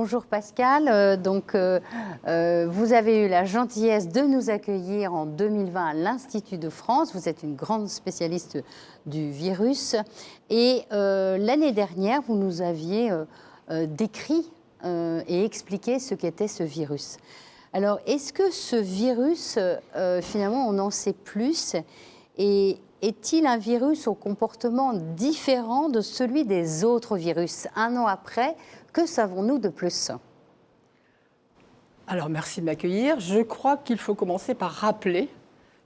bonjour Pascal. Vous avez eu la gentillesse de nous accueillir en 2020 à l'Institut de France. Vous êtes une grande spécialiste du virus. Et l'année dernière, vous nous aviez décrit et expliqué ce qu'était ce virus. Alors, est-ce que ce virus, finalement, on en sait plus? Et est-il un virus au comportement différent de celui des autres virus? Un an après, que savons-nous de plus? Alors, merci de m'accueillir. Je crois qu'il faut commencer par rappeler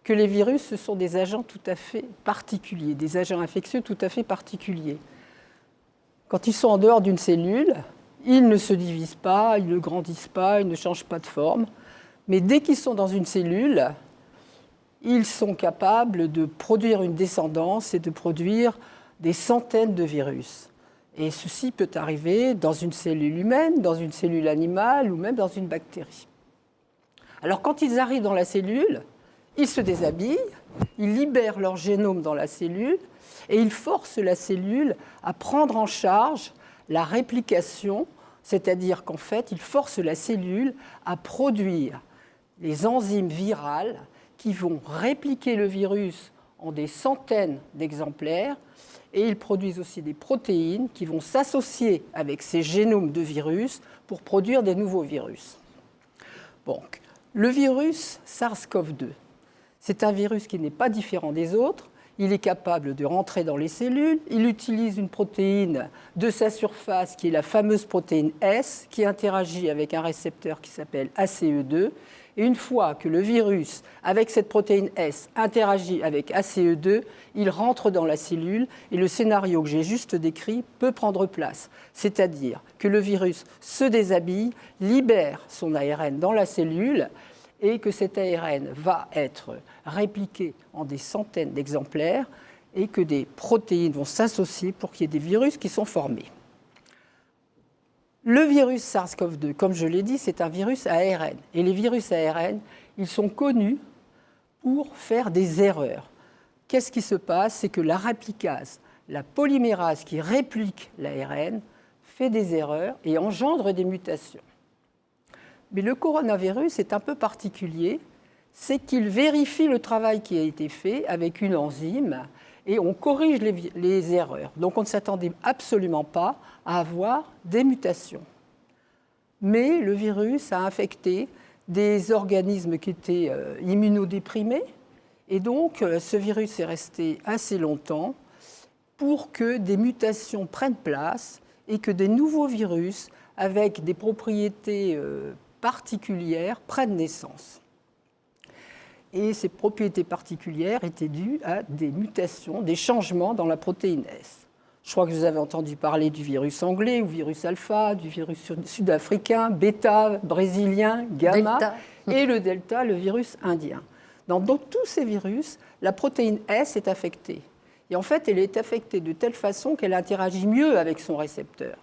que les virus, ce sont des agents tout à fait particuliers, des agents infectieux tout à fait particuliers. Quand ils sont en dehors d'une cellule, ils ne se divisent pas, ils ne grandissent pas, ils ne changent pas de forme. Mais dès qu'ils sont dans une cellule, ils sont capables de produire une descendance et de produire des centaines de virus. Et ceci peut arriver dans une cellule humaine, dans une cellule animale ou même dans une bactérie. Alors quand ils arrivent dans la cellule, ils se déshabillent, ils libèrent leur génome dans la cellule et ils forcent la cellule à prendre en charge la réplication, c'est-à-dire qu'en fait, ils forcent la cellule à produire les enzymes virales qui vont répliquer le virus en des centaines d'exemplaires, et ils produisent aussi des protéines qui vont s'associer avec ces génomes de virus pour produire des nouveaux virus. Donc, le virus SARS-CoV-2, c'est un virus qui n'est pas différent des autres. Il est capable de rentrer dans les cellules. Il utilise une protéine de sa surface, qui est la fameuse protéine S, qui interagit avec un récepteur qui s'appelle ACE2. Et une fois que le virus, avec cette protéine S, interagit avec ACE2, il rentre dans la cellule et le scénario que j'ai juste décrit peut prendre place. C'est-à-dire que le virus se déshabille, libère son ARN dans la cellule et que cet ARN va être répliqué en des centaines d'exemplaires et que des protéines vont s'associer pour qu'il y ait des virus qui sont formés. Le virus SARS-CoV-2, comme je l'ai dit, c'est un virus ARN. Et les virus ARN, ils sont connus pour faire des erreurs. Qu'est-ce qui se passe? C'est que la réplicase, la polymérase qui réplique l'ARN, fait des erreurs et engendre des mutations. Mais le coronavirus est un peu particulier, c'est qu'il vérifie le travail qui a été fait avec une enzyme et on corrige les erreurs. Donc on ne s'attendait absolument pas à avoir des mutations. Mais le virus a infecté des organismes qui étaient immunodéprimés et donc ce virus est resté assez longtemps pour que des mutations prennent place et que des nouveaux virus avec des propriétés particulières prennent naissance. Et ces propriétés particulières étaient dues à des mutations, des changements dans la protéine S. Je crois que vous avez entendu parler du virus anglais ou virus alpha, du virus sud-africain, bêta, brésilien, gamma, delta. Et le delta, le virus indien. Dans tous ces virus, la protéine S est affectée. Et en fait, elle est affectée de telle façon qu'elle interagit mieux avec son récepteur.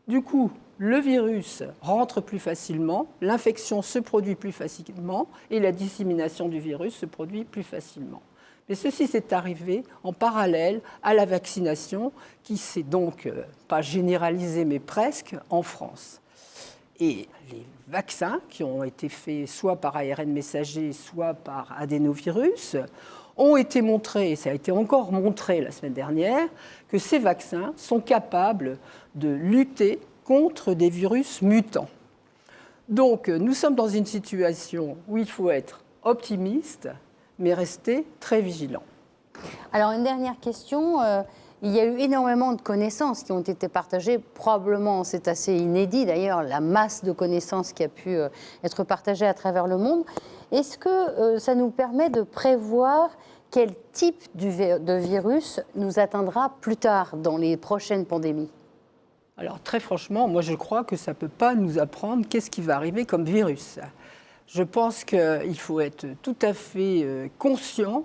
Du coup, le virus rentre plus facilement, l'infection se produit plus facilement et la dissémination du virus se produit plus facilement. Mais ceci s'est arrivé en parallèle à la vaccination qui s'est donc pas généralisée mais presque en France. Et les vaccins qui ont été faits soit par ARN messager, soit par adénovirus, ont été montrés, et ça a été encore montré la semaine dernière, que ces vaccins sont capables de lutter contre des virus mutants. Donc, nous sommes dans une situation où il faut être optimiste, mais rester très vigilant. Alors, une dernière question. Il y a eu énormément de connaissances qui ont été partagées. Probablement, c'est assez inédit d'ailleurs, la masse de connaissances qui a pu être partagée à travers le monde. Est-ce que ça nous permet de prévoir quel type de virus nous atteindra plus tard dans les prochaines pandémies? Alors très franchement, moi je crois que ça ne peut pas nous apprendre qu'est-ce qui va arriver comme virus. Je pense qu'il faut être tout à fait conscient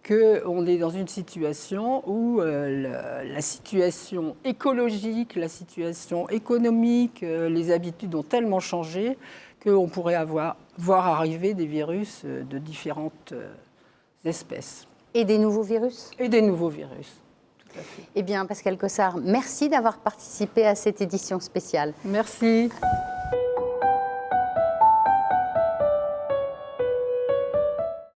qu'on est dans une situation où la situation écologique, la situation économique, les habitudes ont tellement changé qu'on pourrait voir arriver des virus de différentes espèces. Et des nouveaux virus? Et des nouveaux virus. Eh bien, Pascal Cossard, merci d'avoir participé à cette édition spéciale. Merci.